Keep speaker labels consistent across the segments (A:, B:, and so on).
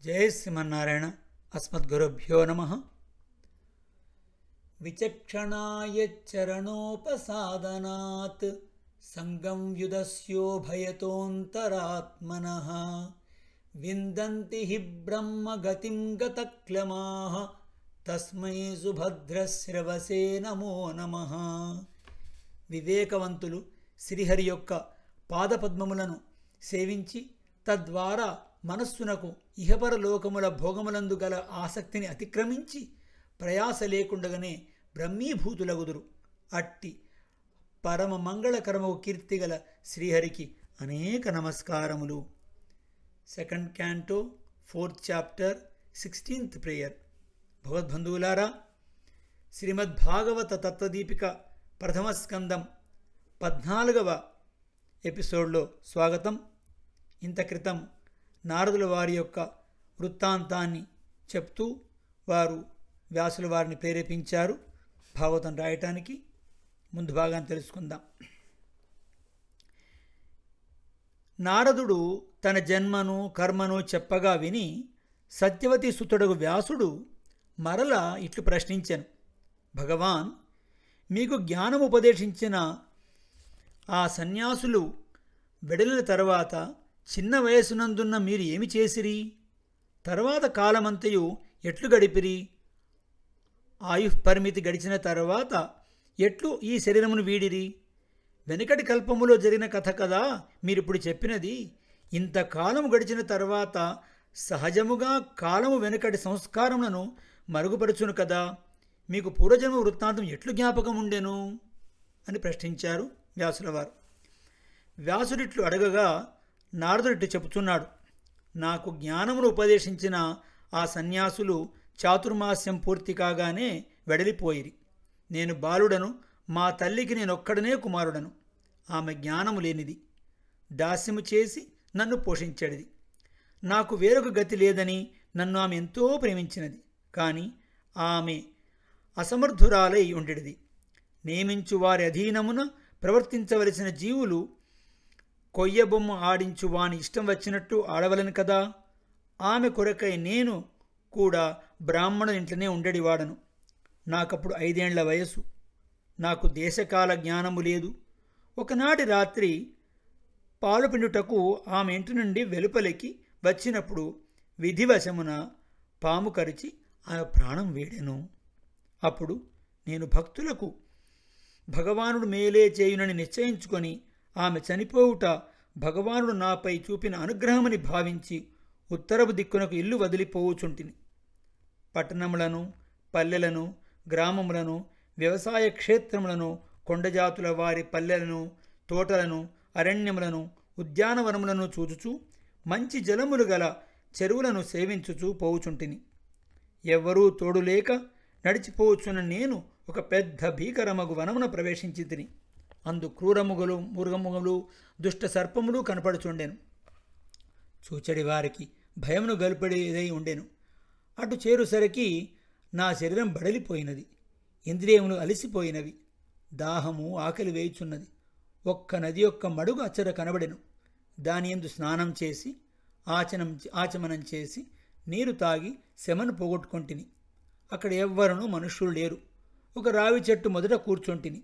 A: जय श्रीमन्नारायण। अस्मद्गुरुभ्यो नमः। विचक्षणाय चरणोपसादनात् संगं युदस्यो भयतोऽन्तरात्मनः विन्दन्ति हि ब्रह्मगतिं गतक्लमाः तस्मै सुभद्रश्रवसे नमो नमः। వివేకవంతులు శ్రీహరి యొక్క పాదపద్మములను సేవించి తద్వారా మనస్సునకు ఇహపర లోకముల భోగములందు గల ఆసక్తిని అతిక్రమించి ప్రయాస లేకుండగానే బ్రహ్మీభూతులగుదురు. అట్టి పరమ మంగళకరమగు కీర్తి గల శ్రీహరికి అనేక నమస్కారములు. Second canto 4th chapter 16th prayer. భగవద్బంధువులారా, శ్రీమద్భాగవత తత్వదీపిక ప్రథమ స్కందం 14వ ఎపిసోడ్లో స్వాగతం. ఇంత క్రితం నారదుల వారి యొక్క వృత్తాంతాన్ని చెప్తూ వారు వ్యాసుల వారిని ప్రేరేపించారు భాగవతం రాయటానికి. ముందు భాగాన్ని తెలుసుకుందాం. నారదుడు తన జన్మను కర్మను చెప్పగా విని సత్యవతి సుతుడగు వ్యాసుడు మరల ఇట్లు ప్రశ్నించెను. భగవాన్, మీకు జ్ఞానం ఉపదేశించిన ఆ సన్యాసులు వెడలిన తర్వాత చిన్న వయసునందున్న మీరు ఏమి చేసిరి? తర్వాత కాలమంతయు ఎట్లు గడిపిరి? ఆయుఃపరిమితి గడిచిన తర్వాత ఎట్లు ఈ శరీరమును వీడిరి? వెనుకటి కల్పములో జరిగిన కథ కదా మీరిప్పుడు చెప్పినది. ఇంతకాలము గడిచిన తర్వాత సహజముగా కాలము వెనుకటి సంస్కారములను మరుగుపరచును కదా. మీకు పూర్వజన్మ వృత్తాంతం ఎట్లు జ్ఞాపకం ఉండెను అని ప్రశ్నించారు వ్యాసులవారు. వ్యాసుడిట్లు అడగగా నారదుడిట్లు చెబుతున్నాడు. నాకు జ్ఞానమును ఉపదేశించిన ఆ సన్యాసులు చాతుర్మాస్యం పూర్తి కాగానే వెడలిపోయిరి. నేను బాలుడను, మా తల్లికి నేనొక్కడనే కుమారుడను. ఆమె జ్ఞానము లేనిది, దాస్యము చేసి నన్ను పోషించేది. నాకు వేరొక గతి లేదని నన్ను ఆమె ఎంతో ప్రేమించినది. కానీ ఆమె అసమర్థురాలై ఉండేది. నియమించు వారి అధీనమున ప్రవర్తించవలసిన జీవులు కొయ్యబొమ్మ ఆడించు వాని ఇష్టం వచ్చినట్టు ఆడవలను కదా. ఆమె కొరకై నేను కూడా బ్రాహ్మణుని ఇంట్లోనే ఉండేవాడను. నాకప్పుడు 5 ఏళ్ల వయసు. నాకు దేశకాల జ్ఞానము లేదు. ఒకనాటి రాత్రి పాలు పిండుటకు ఆమె ఇంటి నుండి వెలుపలికి వచ్చినప్పుడు విధివశమున పాము కరిచి ఆమె ప్రాణం వీడెను. అప్పుడు నేను భక్తులకు భగవానుడు మేలే చేయునని నిశ్చయించుకొని ఆమె చనిపోవుట భగవానుడు నాపై చూపిన అనుగ్రహమని భావించి ఉత్తరపు దిక్కునకు ఇల్లు వదిలిపోవుచుంటిని. పట్టణములను, పల్లెలను, గ్రామములను, వ్యవసాయ క్షేత్రములను, కొండజాతుల వారి పల్లెలను, తోటలను, అరణ్యములను, ఉద్యానవనములను చూచుచూ మంచి జలములు గల చెరువులను సేవించుచూ పోవుచుంటిని. ఎవ్వరూ తోడులేక నడిచిపోవచ్చున్న నేను ఒక పెద్ద భీకరమగు వనమున ప్రవేశించి తిని. అందు క్రూరముగలు, మృగముగలు, దుష్ట సర్పములు కనపడుచుండెను. చూచడి వారికి భయమును గల్పడేదై ఉండెను. అటు చేరుసరికి నా శరీరం బడలిపోయినది. ఇంద్రియములు అలిసిపోయినవి. దాహము, ఆకలి వేయుచున్నది. ఒక్క నది యొక్క మడుగు అచ్చట కనబడెను. దాని యందు స్నానం చేసి ఆచమనం చేసి నీరు తాగి శమను పోగొట్టుకొంటిని. అక్కడ ఎవ్వరూ మనుష్యులు లేరు. ఒక రావి చెట్టు మొదట కూర్చొంటిని.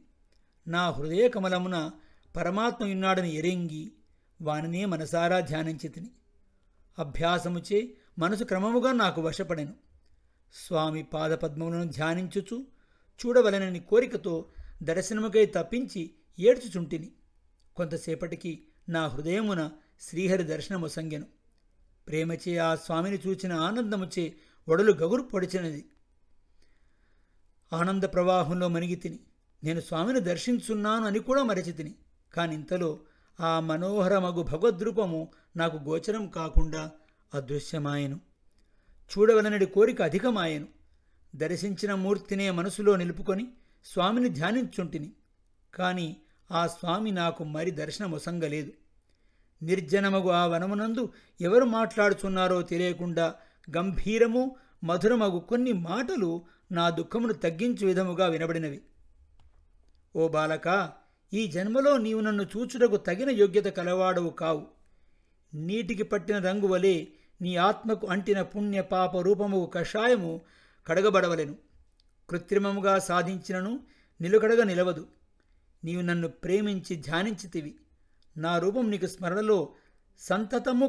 A: నా హృదయ కమలమున పరమాత్మ ఉన్నాడని ఎరింగి వానినే మనసారా ధ్యానించితిని. అభ్యాసముచే మనసు క్రమముగా నాకు వశపడెను. స్వామి పాదపద్మములను ధ్యానించుచు చూడవలనని కోరికతో దర్శనముకై తప్పించి ఏడ్చుచుంటిని. కొంతసేపటికి నా హృదయమున శ్రీహరి దర్శనమొసంగెను. ప్రేమచే ఆ స్వామిని చూచిన ఆనందముచే ఒడలు గగురు పొడిచినది. ఆనంద ప్రవాహంలో మనిగి తిని నేను స్వామిని దర్శించున్నాను అని కూడా మరచి తిని. కాని ఇంతలో ఆ మనోహరమగు భగవద్రూపము నాకు గోచరం కాకుండా అదృశ్యమాయెను. చూడవలనడి కోరిక అధికమాయెను. దర్శించిన మూర్తినే మనసులో నిలుపుకొని స్వామిని ధ్యానించుంటిని. కాని ఆ స్వామి నాకు మరి దర్శనమొసంగలేదు. నిర్జనమగు ఆ వనమునందు ఎవరు మాట్లాడుచున్నారో తెలియకుండా గంభీరము మధురమగు కొన్ని మాటలు నా దుఃఖమును తగ్గించు విధముగా వినబడినవి. ఓ బాలక, ఈ జన్మలో నీవు నన్ను చూచుటకు తగిన యోగ్యత కలవాడవు కావు. నీటికి పట్టిన రంగు వలె నీ ఆత్మకు అంటిన పుణ్య పాప రూపము కషాయము కడగబడవలెను. కృత్రిమముగా సాధించినను నిలుకడగా నిలవదు. నీవు నన్ను ప్రేమించి ధ్యానించితివి. నా రూపం నీకు స్మరణలో సంతతము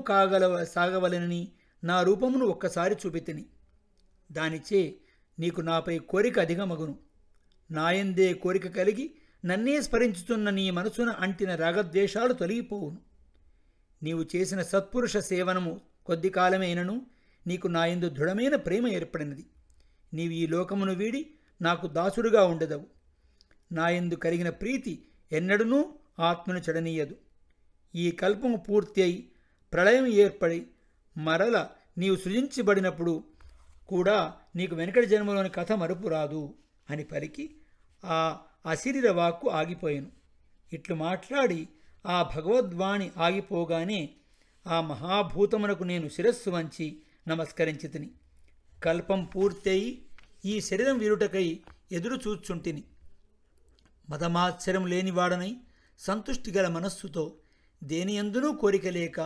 A: సాగవలెనని నా రూపమును ఒక్కసారి చూపితిని. దానిచే నీకు నాపై కోరిక అధికమగును. నాయందే కోరిక కలిగి నన్నే స్మరించుతున్న నీ మనసున అంటిన రాగద్వేషాలు తొలగిపోవును. నీవు చేసిన సత్పురుష సేవనము కొద్ది కాలమైనను నీకు నాయందు దృఢమైన ప్రేమ ఏర్పడినది. నీవు ఈ లోకమును వీడి నాకు దాసుడుగా ఉండదవు. నాయందు కలిగిన ప్రీతి ఎన్నడూనూ ఆత్మను చెడనీయదు. ఈ కల్పము పూర్తి అయి ప్రళయం ఏర్పడి మరల నీవు సృజించబడినప్పుడు కూడా నీకు వెనకటి జన్మలోని కథ మరుపు రాదు అని పలికి ఆ అశరీర వాక్కు ఆగిపోయాను. ఇట్లు మాట్లాడి ఆ భగవద్వాణి ఆగిపోగానే ఆ మహాభూతమునకు నేను శిరస్సు వంచి నమస్కరించి తిని కల్పం పూర్తయి ఈ శరీరం వీరుటకై ఎదురు చూచుంటిని. మదమాత్సరం లేనివాడనై సంతుష్టిగల మనస్సుతో దేనియందునూ కోరిక లేక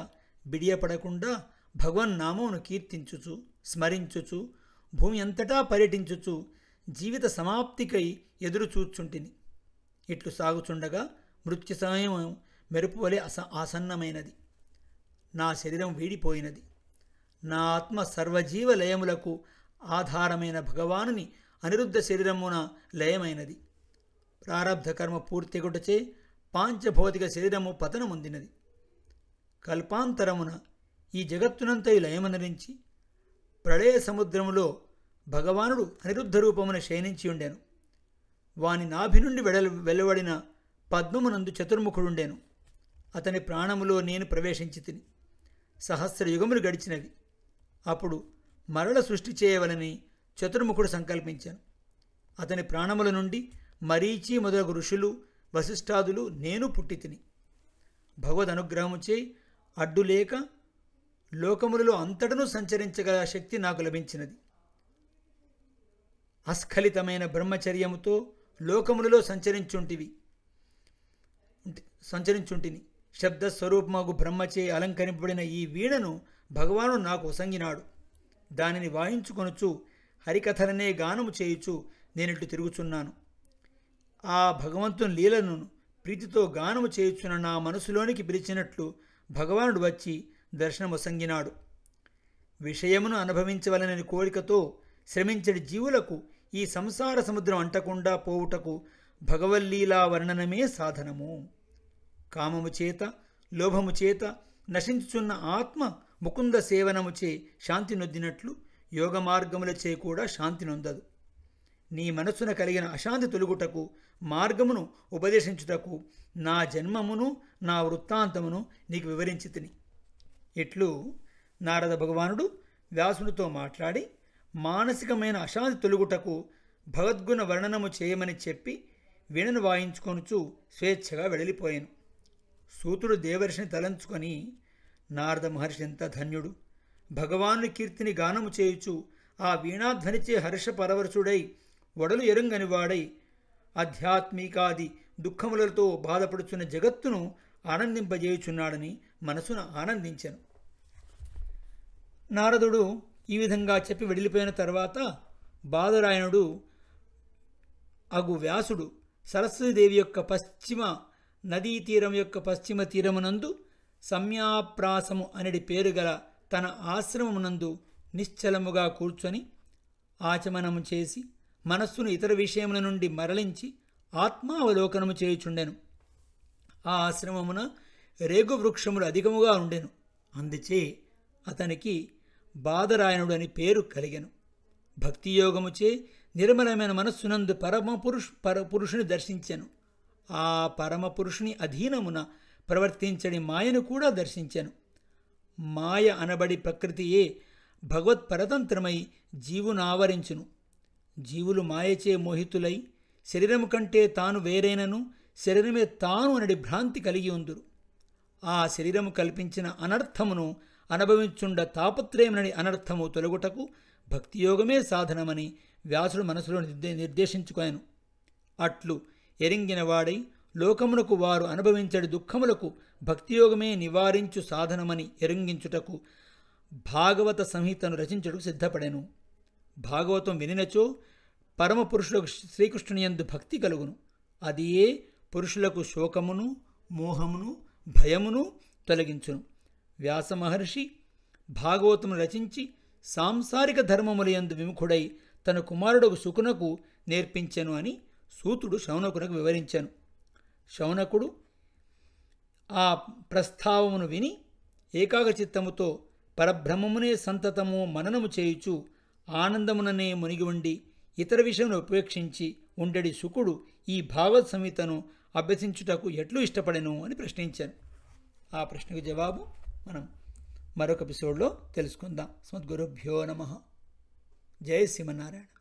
A: బిడియపడకుండా భగవన్నామమును కీర్తించుచు స్మరించుచు భూమి అంతటా పర్యటించుచు జీవిత సమాప్తికై ఎదురు చూచుంటిని. ఇట్లు సాగుచుండగా మృత్యు సమయం మెరుపువలె ఆసన్నమైనది. నా శరీరం వీడిపోయినది. నా ఆత్మ సర్వజీవ లయములకు ఆధారమైన భగవానుని అనిరుద్ధ శరీరమున లయమైనది. ప్రారబ్ధ కర్మ పూర్తిగుటచే పాంచభౌతిక శరీరము పతనముందినది. కల్పాంతరమున ఈ జగత్తునంతయు లయమనరించి ప్రళయ సముద్రములో భగవానుడు అనిరుద్ధ రూపమున శయనించి ఉండెను. వాని నాభి నుండి వెలువడిన పద్మమునందు చతుర్ముఖుడుండెను. అతని ప్రాణములో నేను ప్రవేశించి తిని. సహస్ర యుగములు గడిచినవి. అప్పుడు మరల సృష్టి చేయవలని చతుర్ముఖుడు సంకల్పించాను. అతని ప్రాణముల నుండి మరీచి మొదలగు ఋషులు వశిష్ఠాదులు నేను పుట్టి తిని. భగవద్ అనుగ్రహముచే అడ్డులేక లోకములలో అంతటను సంచరించగల శక్తి నాకు లభించినది. అస్ఖలితమైన బ్రహ్మచర్యముతో లోకములలో సంచరించుంటిని. శబ్దస్వరూపమగు బ్రహ్మచే అలంకరింపబడిన ఈ వీణను భగవాను నాకు ఒసంగినాడు. దానిని వాయించుకొనుచు హరికథలనే గానము చేయుచు నేనిట్లు తిరుగుచున్నాను. ఆ భగవంతుని లీలను ప్రీతితో గానము చేయుచున్న నా మనసులోనికి పిలిచినట్లు భగవానుడు వచ్చి దర్శనమొసంగినాడు. విషయమును అనుభవించవలనని కోరికతో శ్రమించడి జీవులకు ఈ సంసార సముద్రం అంటకుండా పోవుటకు భగవల్లీలా వర్ణనమే సాధనము. కామము చేత లోభము చేత నశించుచున్న ఆత్మ ముకుంద సేవనముచే శాంతి నొందినట్లు యోగ మార్గములచే కూడా శాంతి నొందదు. నీ మనస్సున కలిగిన అశాంతి తొలుగుటకు మార్గమును ఉపదేశించుటకు నా జన్మమును నా వృత్తాంతమును నీకు వివరించి తిని. ఇట్లు నారద భగవానుడు వ్యాసునితో మాట్లాడి మానసికమైన అశాంతి తొలుగుటకు భగవద్గుణ వర్ణనము చేయమని చెప్పి వీణను వాయించుకొనుచు స్వేచ్ఛగా వెడలిపోయాను. సూతుడు దేవర్షిని తలంచుకొని, నారద మహర్షి ఎంత ధన్యుడు! భగవానుని కీర్తిని గానము చేయుచు ఆ వీణాధ్వనిచే హర్షపరవశుడై వడలు ఎరుంగనివాడై ఆధ్యాత్మికాది దుఃఖములతో బాధపడుచున్న జగత్తును ఆనందింపజేయుచున్నాడని మనసున ఆనందించెను. నారదుడు ఈ విధంగా చెప్పి వెడిలిపోయిన తర్వాత బాదరాయణుడు అగు వ్యాసుడు సరస్వతీదేవి యొక్క పశ్చిమ నదీ తీరం యొక్క పశ్చిమ తీరమునందు సంయాప్రాసము అనడి పేరు గల తన ఆశ్రమమునందు నిశ్చలముగా కూర్చొని ఆచమనము చేసి మనస్సును ఇతర విషయముల నుండి మరలించి ఆత్మావలోకనము చేయుచుండెను. ఆ ఆశ్రమమున రేగు వృక్షములు అధికముగా ఉండెను. అందుచే అతనికి బాదరాయణుడు అని పేరు కలిగెను. భక్తియోగముచే నిర్మలమైన మనస్సునందు పరపురుషుని దర్శించెను. ఆ పరమపురుషుని అధీనమున ప్రవర్తించడి మాయను కూడా దర్శించెను. మాయ అనబడి ప్రకృతియే భగవత్పరతంత్రమై జీవునావరించును. జీవులు మాయచే మోహితులై శరీరము కంటే తాను వేరేనను శరీరమే తాను అనడి భ్రాంతి కలిగి ఉందురు. ఆ శరీరము కల్పించిన అనర్థమును అనుభవించుండ తాపత్రయమునని అనర్థము తొలగుటకు భక్తియోగమే సాధనమని వ్యాసుడు మనసులో నిర్దేశించుకొనెను. అట్లు ఎరింగినవాడై లోకమునకు వారు అనుభవించడి దుఃఖములకు భక్తియోగమే నివారించు సాధనమని ఎరింగించుటకు భాగవత సంహితను రచించుటకు సిద్ధపడెను. భాగవతం వినినచో పరమపురుషులకు శ్రీకృష్ణునియందు భక్తి కలుగును. అది ఏ పురుషులకు శోకమును, మోహమును, భయమును తొలగించును. వ్యాస మహర్షి భాగవతమును రచించి సాంసారిక ధర్మములయందు విముఖుడై తన కుమారుడు శుకునకు నేర్పించెను అని సూతుడు శౌనకునకు వివరించాను. శౌనకుడు ఆ ప్రస్తావమును విని ఏకాగ్రచిత్తముతో పరబ్రహ్మమునే సంతతము మననము చేయుచు ఆనందముననే మునిగి ఉండి ఇతర విషయమును ఉపేక్షించి ఉండడి శుకుడు ఈ భాగవత సంహితను అభ్యసించుటకు ఎట్లు ఇష్టపడెను అని ప్రశ్నించాను. ఆ ప్రశ్నకు జవాబు మనం మరొక ఎపిసోడ్లో తెలుసుకుందాం. స్మద్గురుభ్యో నమః. జై శ్రీమన్నారాయణ.